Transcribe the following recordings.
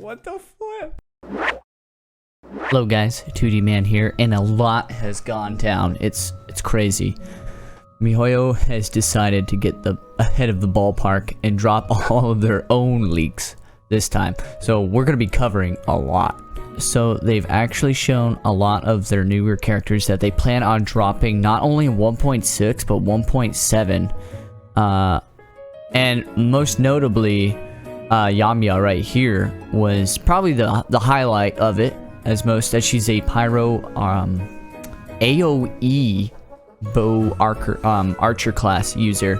What the flip? Hello guys, 2D Man here, and a lot has gone down. It's crazy. miHoYo has decided to get ahead of the ballpark and drop all of their own leaks this time. So we're going to be covering a lot. So they've actually shown a lot of their newer characters that they plan on dropping not only in 1.6 but 1.7. And most notably, Yamia right here was probably the highlight of it, as she's a pyro AoE bow archer class user.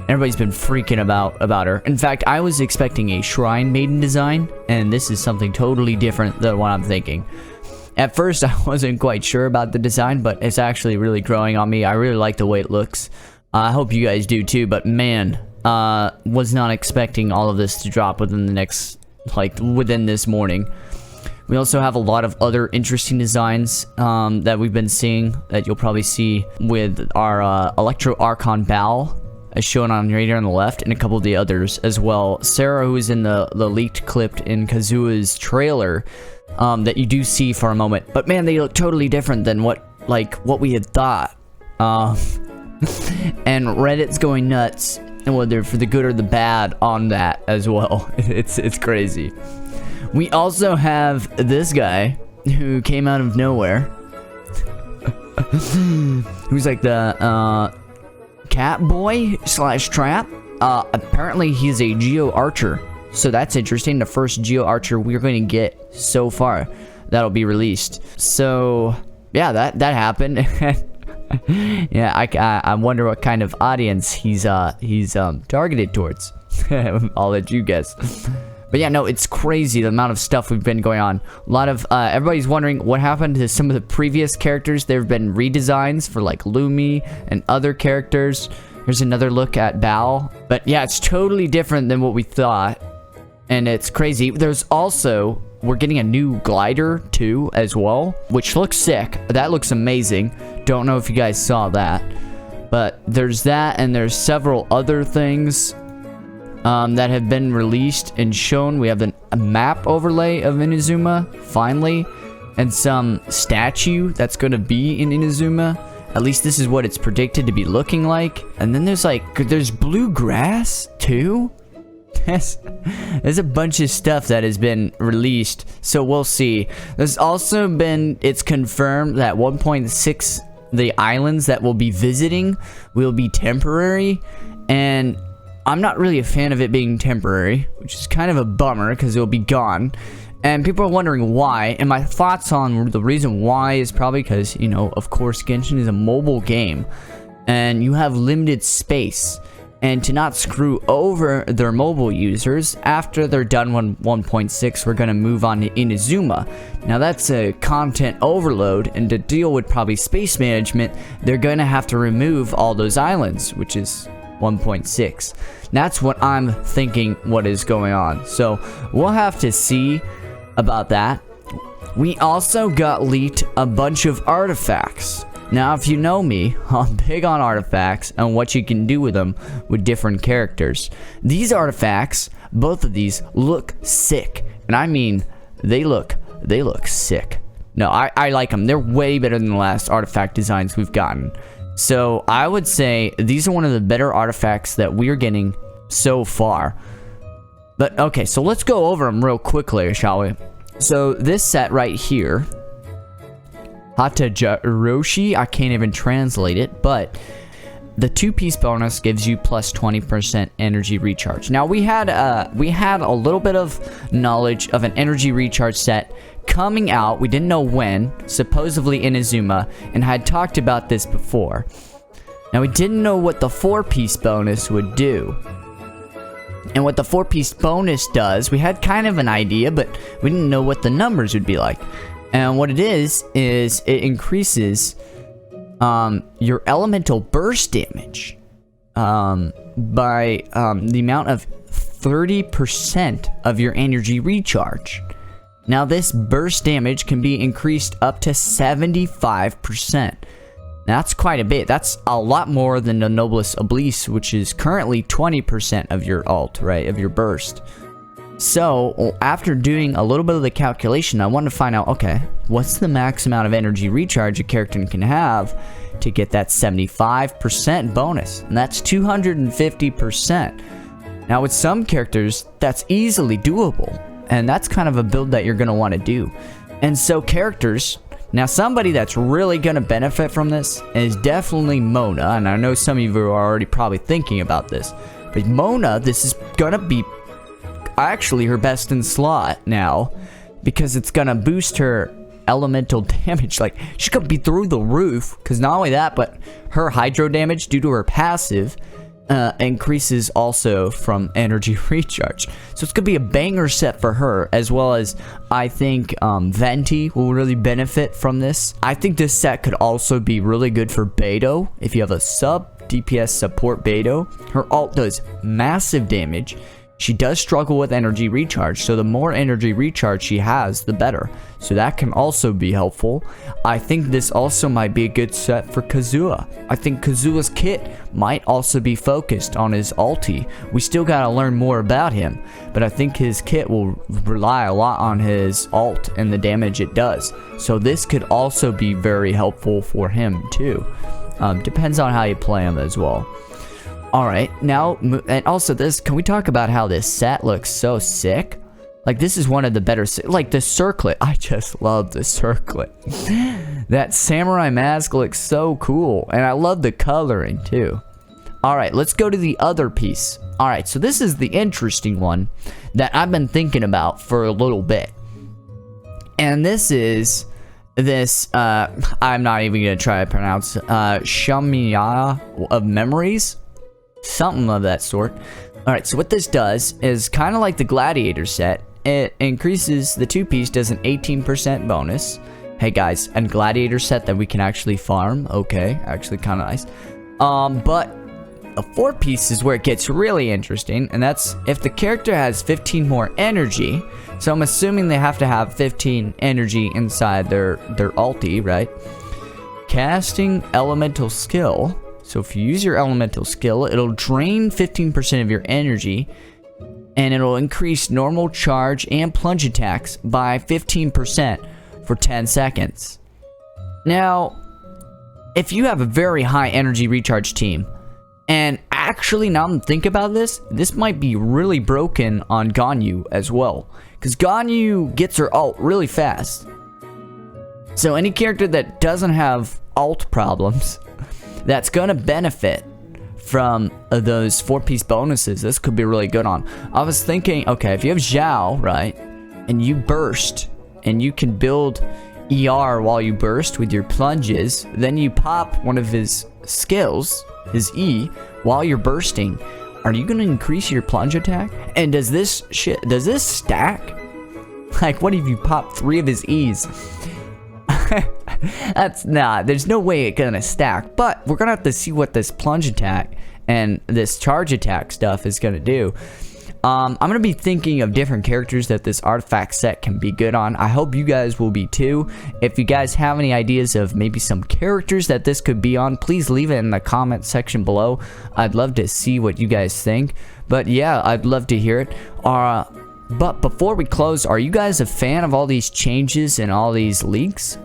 Everybody's been freaking about her. In fact, I was expecting a shrine maiden design, and this is something totally different than what I'm thinking. At first, I wasn't quite sure about the design, but it's actually really growing on me. I really like the way it looks. I hope you guys do too, but man, was not expecting all of this to drop within the next, within this morning. We also have a lot of other interesting designs that we've been seeing that you'll probably see with our Electro Archon Bal, as shown on right here on the left, and a couple of the others as well. Sarah, who is in the leaked clip in Kazua's trailer, that you do see for a moment. But man, they look totally different than what we had thought. And Reddit's going nuts, and whether for the good or the bad on that as well. It's crazy. We also have this guy who came out of nowhere, who's like the cat boy / trap. Apparently he's a Geo Archer, so that's interesting. The first Geo Archer we're going to get so far that'll be released. So yeah, that happened. Yeah, I wonder what kind of audience he's targeted towards. I'll let you guess. But yeah, no, it's crazy the amount of stuff we've been going on. A lot of everybody's wondering what happened to some of the previous characters. There have been redesigns for like Lumi and other characters. Here's another look at Bal. But yeah, it's totally different than what we thought, and it's crazy. There's also, we're getting a new glider too as well, which looks sick. That looks amazing. Don't know if you guys saw that, but there's that, and there's several other things that have been released and shown. We have a map overlay of Inazuma, finally, and some statue that's going to be in Inazuma. At least this is what it's predicted to be looking like. And then there's blue grass too. There's a bunch of stuff that has been released, so we'll see. There's also been, it's confirmed that 1.6, the islands that we'll be visiting will be temporary, and I'm not really a fan of it being temporary, which is kind of a bummer because it'll be gone. And people are wondering why, and my thoughts on the reason why is probably because, you know, of course, Genshin is a mobile game, and you have limited space. And to not screw over their mobile users, after they're done with 1.6, we're going to move on to Inazuma. Now that's a content overload, and to deal with probably space management, they're going to have to remove all those islands, which is 1.6. That's what I'm thinking what is going on. So we'll have to see about that. We also got leaked a bunch of artifacts. Now, if you know me, I'm big on artifacts and what you can do with them with different characters. These artifacts, both of these, look sick. And I mean, they look sick. No, I like them. They're way better than the last artifact designs we've gotten. So I would say these are one of the better artifacts that we're getting so far. But okay, so let's go over them real quickly, shall we? So this set right here, Hatajaroshi, I can't even translate it, but the 2-piece bonus gives you plus 20% energy recharge. Now we had a little bit of knowledge of an energy recharge set coming out. We didn't know when, supposedly in Inazuma, and had talked about this before. Now we didn't know what the 4-piece bonus would do. And what the 4-piece bonus does, we had kind of an idea, but we didn't know what the numbers would be like. And what it is it increases your elemental burst damage by the amount of 30% of your energy recharge. Now this burst damage can be increased up to 75%. That's quite a bit. That's a lot more than the Noblesse Oblige, which is currently 20% of your ult, right? Of your burst. So after doing a little bit of the calculation, I wanted to find out, okay, what's the max amount of energy recharge a character can have to get that 75% bonus? And that's 250%. Now with some characters, that's easily doable. And that's kind of a build that you're going to want to do. And so characters, now somebody that's really going to benefit from this is definitely Mona. And I know some of you are already probably thinking about this. But Mona, this is going to be actually her best in slot now, because it's gonna boost her elemental damage. Like, she could be through the roof, because not only that, but her hydro damage due to her passive increases also from energy recharge. So it's gonna be a banger set for her, as well as I think Venti will really benefit from this. I think this set could also be really good for Beidou. If you have a sub DPS support Beidou, her ult does massive damage. She does struggle with energy recharge, so the more energy recharge she has, the better. So that can also be helpful. I think this also might be a good set for Kazuha. I think Kazuha's kit might also be focused on his ulti. We still gotta learn more about him, but I think his kit will rely a lot on his ult and the damage it does. So this could also be very helpful for him too. Depends on how you play him as well. Alright, now, and also this, can we talk about how this set looks so sick? Like, this is one of the better, like, the circlet. I just love the circlet. That samurai mask looks so cool, and I love the coloring, too. Alright, let's go to the other piece. Alright, so this is the interesting one that I've been thinking about for a little bit. And this is this, I'm not even going to try to pronounce, Yamia of Memories. Something of that sort. Alright, so what this does is kind of like the Gladiator set. It increases, the 2-piece does an 18% bonus. Hey guys, a Gladiator set that we can actually farm. Okay, actually kind of nice. But a 4-piece is where it gets really interesting. And that's if the character has 15 more energy. So I'm assuming they have to have 15 energy inside their ulti, right? Casting elemental skill. So if you use your elemental skill, it'll drain 15% of your energy, and it'll increase normal charge and plunge attacks by 15% for 10 seconds. Now, if you have a very high energy recharge team, and actually now I'm thinking about this, this might be really broken on Ganyu as well, because Ganyu gets her ult really fast. So any character that doesn't have ult problems, that's gonna benefit from those 4-piece bonuses, this could be really good on. I was thinking, okay, if you have Zhao, right, and you burst, and you can build ER while you burst with your plunges, then you pop one of his skills, his E, while you're bursting, are you gonna increase your plunge attack? And does this stack? Like, what if you pop 3 of his E's? That's not, there's no way it's gonna stack, but we're gonna have to see what this plunge attack and this charge attack stuff is gonna do. I'm gonna be thinking of different characters that this artifact set can be good on. I hope you guys will be too. If you guys have any ideas of maybe some characters that this could be on, please leave it in the comment section below. I'd love to see what you guys think. But yeah, I'd love to hear it. But before we close, are you guys a fan of all these changes and all these leaks?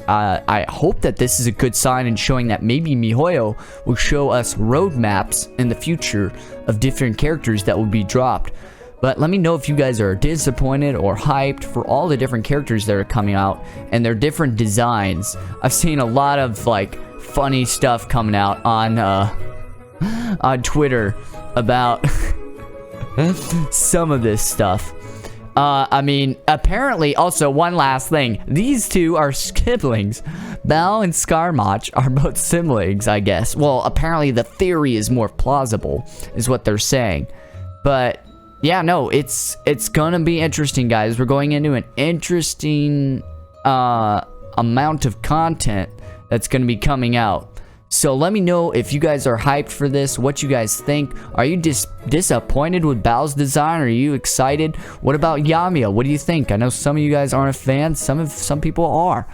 I hope that this is a good sign in showing that maybe miHoYo will show us roadmaps in the future of different characters that will be dropped. But let me know if you guys are disappointed or hyped for all the different characters that are coming out and their different designs. I've seen a lot of like funny stuff coming out on Twitter about some of this stuff. I mean, apparently, also, one last thing. These two are siblings. Bao and Skarmoch are both siblings, I guess. Well, apparently the theory is more plausible, is what they're saying. But, yeah, no, it's gonna be interesting, guys. We're going into an interesting amount of content that's gonna be coming out. So let me know if you guys are hyped for this, what you guys think. Are you disappointed with Bao's design? Are you excited? What about Yamia? What do you think? I know some of you guys aren't a fan. Some people are.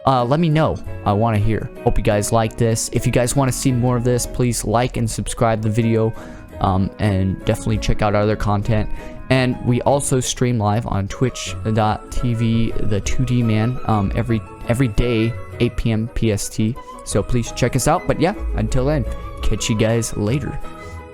Let me know. I want to hear. Hope you guys like this. If you guys want to see more of this, please like and subscribe the video. And definitely check out our other content. And we also stream live on twitch.tv, the 2D man, every day, 8 p.m. PST. So please check us out. But yeah, until then, catch you guys later.